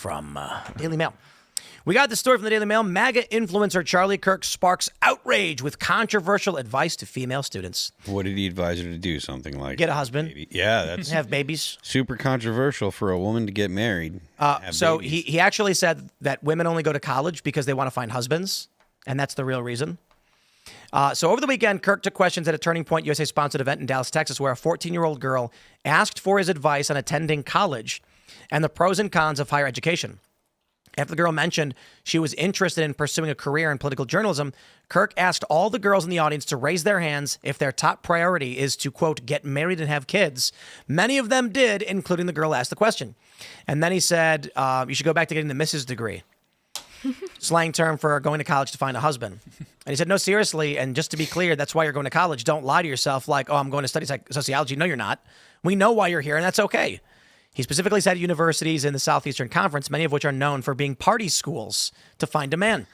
from Daily Mail. We got the story from the Daily Mail. MAGA influencer Charlie Kirk sparks outrage with controversial advice to female students. What did he advise her to do? Something like get a husband. Yeah, that's have babies. Super controversial for a woman to get married. So he actually said that women only go to college because they want to find husbands, and that's the real reason. So over the weekend, Kirk took questions at a Turning Point USA-sponsored event in Dallas, Texas, where a 14-year-old girl asked for his advice on attending college and the pros and cons of higher education. After the girl mentioned she was interested in pursuing a career in political journalism, Kirk asked all the girls in the audience to raise their hands if their top priority is to, quote, get married and have kids. Many of them did, including the girl asked the question. And then he said, you should go back to getting the Mrs. degree. Slang term for going to college to find a husband. And he said, no, seriously, and just to be clear, that's why you're going to college. Don't lie to yourself like, oh, I'm going to study sociology. No, you're not. We know why you're here, and that's okay. He specifically said universities in the Southeastern Conference, many of which are known for being party schools, to find a man.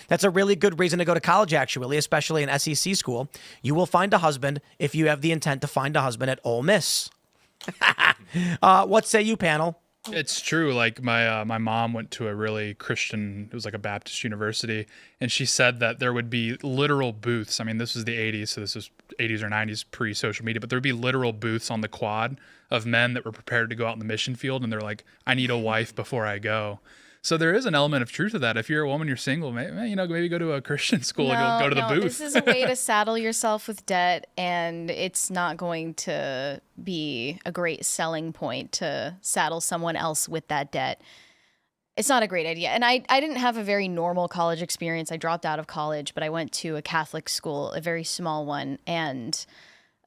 That's a really good reason to go to college, actually, especially an SEC school. You will find a husband if you have the intent to find a husband at Ole Miss. What say you, panel? It's true. Like my mom went to a really Christian, it was like a Baptist university, and she said that there would be literal booths. I mean, this was the 80s, so this was 80s or 90s pre-social media, but there would be literal booths on the quad of men that were prepared to go out in the mission field, and they're like, I need a wife before I go. So there is an element of truth to that. If you're a woman, you're single, maybe go to a Christian school and you'll go to the booth. This is a way to saddle yourself with debt, and it's not going to be a great selling point to saddle someone else with that debt. It's not a great idea. And I didn't have a very normal college experience. I dropped out of college, but I went to a Catholic school, a very small one. And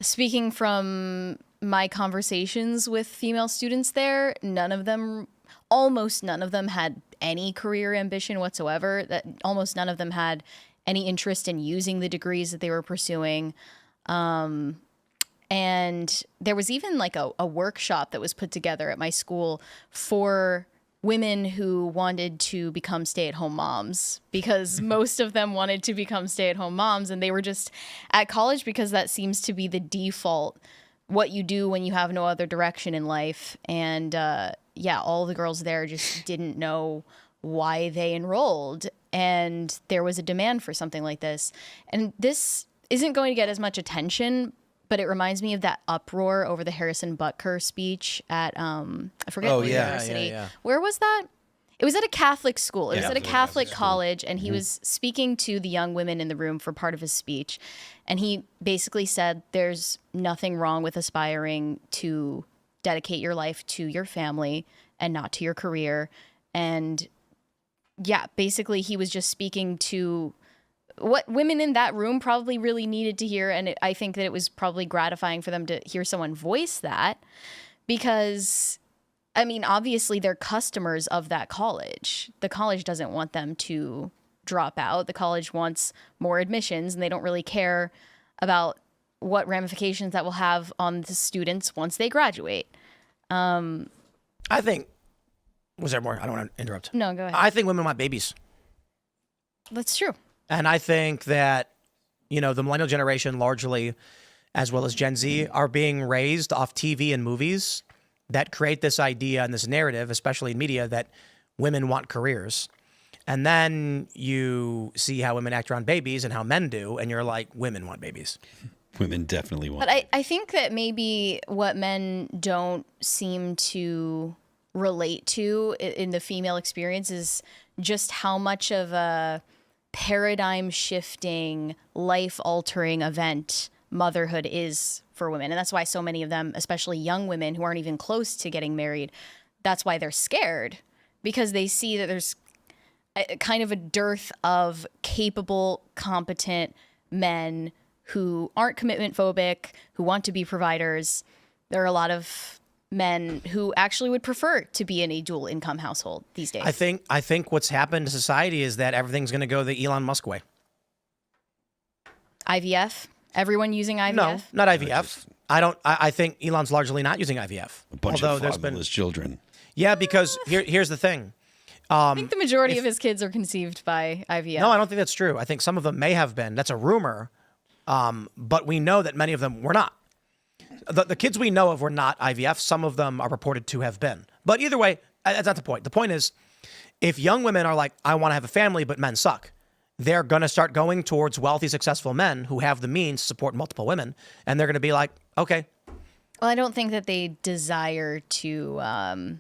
speaking from my conversations with female students there, almost none of them had any career ambition whatsoever. That almost none of them had any interest in using the degrees that they were pursuing. And there was even like a workshop that was put together at my school for women who wanted to become stay-at-home moms, because most of them wanted to become stay-at-home moms, and they were just at college because that seems to be the default, what you do when you have no other direction in life. And all the girls there just didn't know why they enrolled, and there was a demand for something like this. And this isn't going to get as much attention, but it reminds me of that uproar over the Harrison Butker speech at I forget what university. Yeah. Where was that? It was at a Catholic school. It was at a Catholic college, and he was speaking to the young women in the room for part of his speech. And he basically said there's nothing wrong with aspiring to dedicate your life to your family and not to your career. And yeah, basically he was just speaking to what women in that room probably really needed to hear. And I think that it was probably gratifying for them to hear someone voice that, because, I mean, obviously they're customers of that college. The college doesn't want them to drop out. The college wants more admissions, and they don't really care about what ramifications that will have on the students once they graduate. I think, was there more? I don't want to interrupt. No, go ahead. I think women want babies. That's true. And I think that, the millennial generation largely, as well as Gen Z, are being raised off TV and movies that create this idea and this narrative, especially in media, that women want careers. And then you see how women act around babies and how men do, and you're like, women want babies. Women definitely want. But I think that maybe what men don't seem to relate to in the female experience is just how much of a paradigm shifting, life altering event motherhood is for women. And that's why so many of them, especially young women who aren't even close to getting married, that's why they're scared, because they see that there's kind of a dearth of capable, competent men who aren't commitment phobic, who want to be providers. There are a lot of men who actually would prefer to be in a dual income household these days. I think what's happened to society is that everything's going to go the Elon Musk way. IVF? Everyone using IVF? No, not IVF. I think Elon's largely not using IVF. A bunch of fatherless children. Yeah, because here's the thing. I think the majority of his kids are conceived by IVF. No, I don't think that's true. I think some of them may have been. That's a rumor. But we know that many of them were not. The kids we know of were not IVF. Some of them are reported to have been. But either way, that's not the point. The point is, if young women are like, I want to have a family, but men suck, they're going to start going towards wealthy, successful men who have the means to support multiple women. And they're going to be like, okay. Well, I don't think that they desire to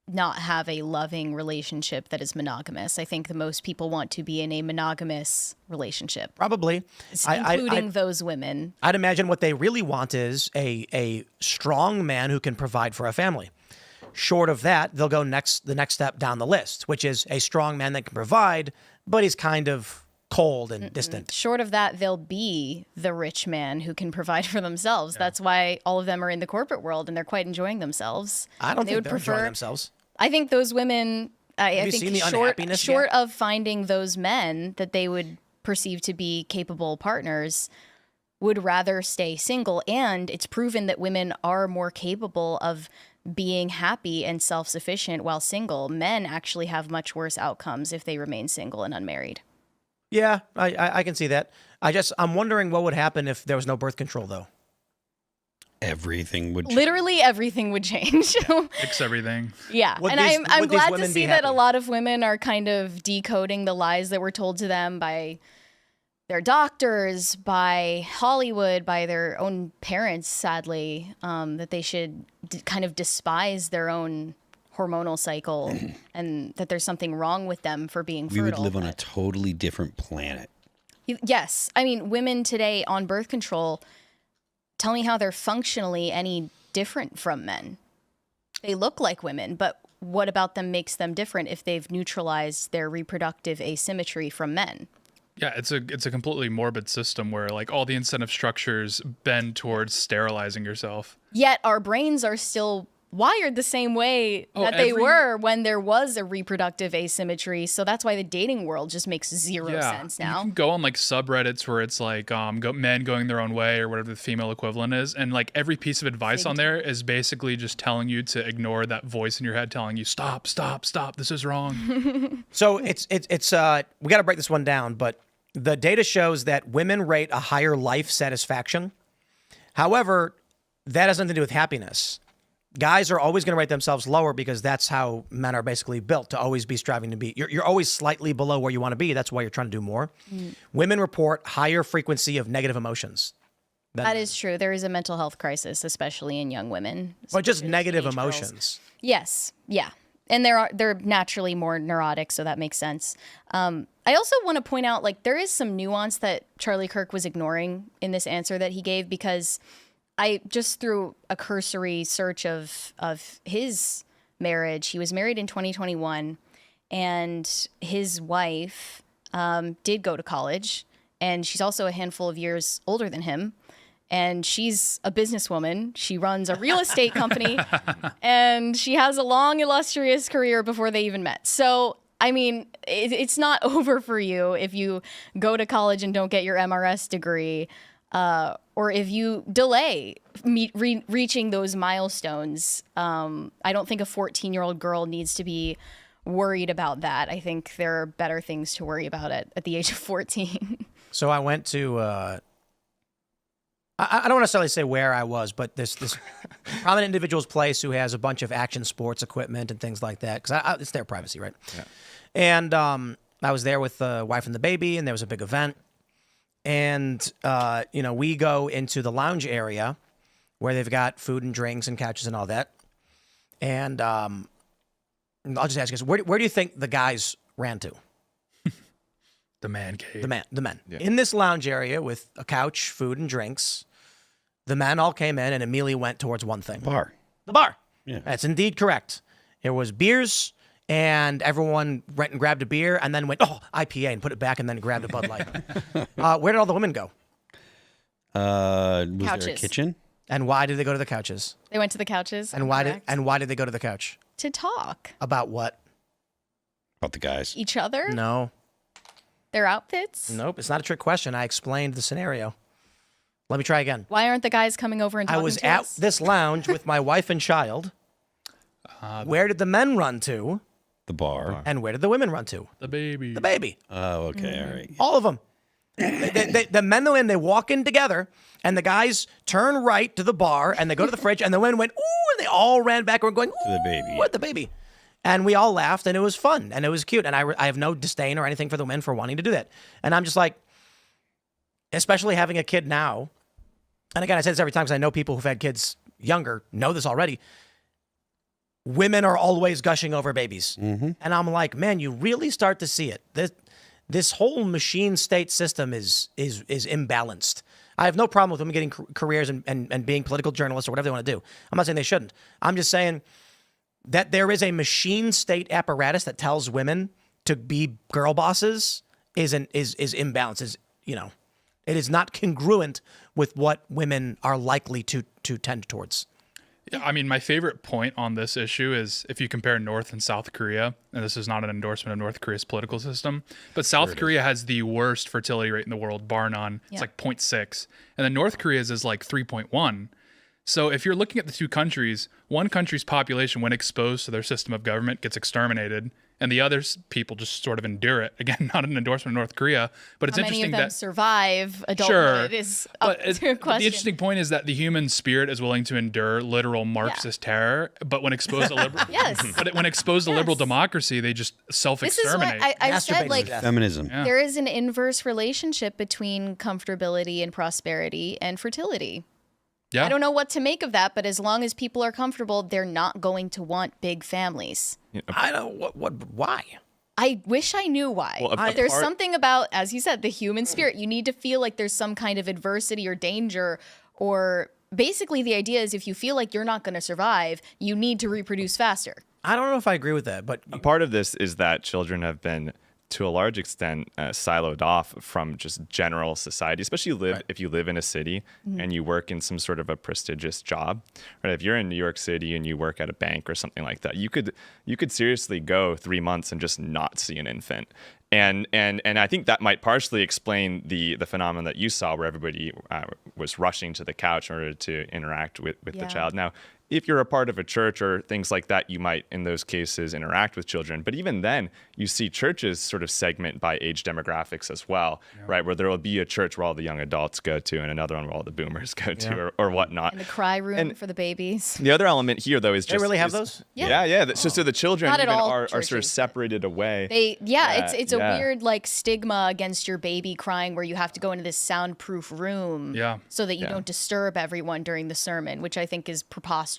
not have a loving relationship that is monogamous. I think that most people want to be in a monogamous relationship. Probably. Including those women. I'd imagine what they really want is a strong man who can provide for a family. Short of that, they'll go the next step down the list, which is a strong man that can provide, but he's kind of cold and distant. Short of that, they'll be the rich man who can provide for themselves. Yeah. That's why all of them are in the corporate world and they're quite enjoying themselves. I don't think they're enjoying themselves. I think those women, I think short of finding those men that they would perceive to be capable partners, would rather stay single. And it's proven that women are more capable of being happy and self-sufficient while single. Men actually have much worse outcomes if they remain single and unmarried. Yeah, I can see that. I'm wondering what would happen if there was no birth control, though. Everything would change. Literally everything would change. Fix everything. Yeah. And I'm glad to see that a lot of women are kind of decoding the lies that were told to them by their doctors, by Hollywood, by their own parents, sadly, that they should kind of despise their own hormonal cycle and that there's something wrong with them for being fertile. We would live on a totally different planet. Yes. I mean, women today on birth control, tell me how they're functionally any different from men. They look like women, but what about them makes them different if they've neutralized their reproductive asymmetry from men? Yeah, it's a completely morbid system where like all the incentive structures bend towards sterilizing yourself. Yet our brains are still wired the same way that they were when there was a reproductive asymmetry. So that's why the dating world just makes zero sense now. You can go on like subreddits where it's like men going their own way or whatever the female equivalent is, and like every piece of advice on there is basically just telling you to ignore that voice in your head telling you stop, this is wrong. So it's we got to break this one down, but the data shows that women rate a higher life satisfaction. However, that has nothing to do with happiness. Guys are always going to rate themselves lower because that's how men are basically built, to always be striving to be. You're always slightly below where you want to be. That's why you're trying to do more. Women report higher frequency of negative emotions. That is true. There is a mental health crisis, especially in young women. Well, just negative emotions. Girls. Yes. Yeah. And they're naturally more neurotic, so that makes sense. I also want to point out, like, there is some nuance that Charlie Kirk was ignoring in this answer that he gave, because I just through a cursory search of his marriage, he was married in 2021, and his wife did go to college, and she's also a handful of years older than him. And she's a businesswoman. She runs a real estate company, and she has a long, illustrious career before they even met. So, I mean, it's not over for you if you go to college and don't get your MRS degree, or if you delay reaching those milestones. I don't think a 14-year-old girl needs to be worried about that. I think there are better things to worry about at the age of 14. So I went to... I don't necessarily say where I was, but this prominent individual's place who has a bunch of action sports equipment and things like that, because it's their privacy, right? Yeah. And I was there with the wife and the baby, and there was a big event. And, we go into the lounge area where they've got food and drinks and couches and all that. And I'll just ask you, where do you think the guys ran to? The man cave. The men. Yeah. In this lounge area with a couch, food, and drinks, the men all came in and immediately went towards one thing. The bar. Yeah. That's indeed correct. There was beers, and everyone went and grabbed a beer and then went, IPA, and put it back and then grabbed a Bud Light. Where did all the women go? Was there a kitchen? And why did they go to the couches? They went to the couches. And why did they go to the couch? To talk. About what? About the guys. Each other? No. Their outfits? Nope, it's not a trick question. I explained the scenario. Let me try again. Why aren't the guys coming over and talking to us? I was at this lounge with my wife and child. Where did the men run to? The bar. And where did the women run to? The baby. The baby. Oh, okay, all right. All of them. The men, they walk in together, and the guys turn right to the bar, and they go to the fridge, and the women went, ooh, and they all ran back and were going, the baby. "What the baby?" And we all laughed, and it was fun, and it was cute. And I have no disdain or anything for the men for wanting to do that. And I'm just like, especially having a kid now. And again, I say this every time because I know people who've had kids younger know this already. Women are always gushing over babies. And I'm like, man, you really start to see it. This whole machine state system is imbalanced. I have no problem with women getting careers and being political journalists or whatever they want to do. I'm not saying they shouldn't. I'm just saying that there is a machine state apparatus that tells women to be girl bosses is imbalanced. It is not congruent with what women are likely to tend towards. Yeah, I mean, my favorite point on this issue is if you compare North and South Korea, and this is not an endorsement of North Korea's political system, but South Korea has the worst fertility rate in the world, bar none. It's like 0.6. And then North Korea's is like 3.1. So if you're looking at the two countries, one country's population, when exposed to their system of government, gets exterminated, and the other people just sort of endure it. Again, not an endorsement of North Korea, but it's How many interesting of them that survive adulthood is up to a but question. the interesting point is that the human spirit is willing to endure literal Marxist terror, but when exposed to liberal, but when exposed to liberal democracy, they just This is self-exterminate. what I've said, Masturbate like, to death. Feminism. there is an inverse relationship between comfortability and prosperity and fertility. Yeah. I don't know what to make of that, but as long as people are comfortable, they're not going to want big families. I don't why. I wish I knew why. Well, There's something about, as you said, the human spirit. You need to feel like there's some kind of adversity or danger, or basically the idea is if you feel like you're not going to survive, you need to reproduce faster. I don't know if I agree with that, but A part of this is that children have been, to a large extent, siloed off from just general society, especially if you live in a city and you work in some sort of a prestigious job. Right? If you're in New York City and you work at a bank or something like that, you could seriously go 3 months and just not see an infant. And I think that might partially explain the phenomenon that you saw, where everybody was rushing to the couch in order to interact with the child. Now, if you're a part of a church or things like that, you might, in those cases, interact with children. But even then, you see churches sort of segment by age demographics as well, right? Where there will be a church where all the young adults go to and another one where all the boomers go to or whatnot. And the cry room for the babies. The other element here, though, is just... they really have those? Yeah. So the children Not at even all are sort of churches. separated away. It's a weird like stigma against your baby crying where you have to go into this soundproof room so that you don't disturb everyone during the sermon, which I think is preposterous.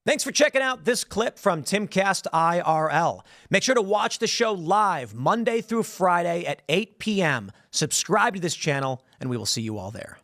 Thanks for checking out this clip from Timcast IRL. Make sure to watch the show live Monday through Friday at 8 p.m. Subscribe to this channel, and we will see you all there.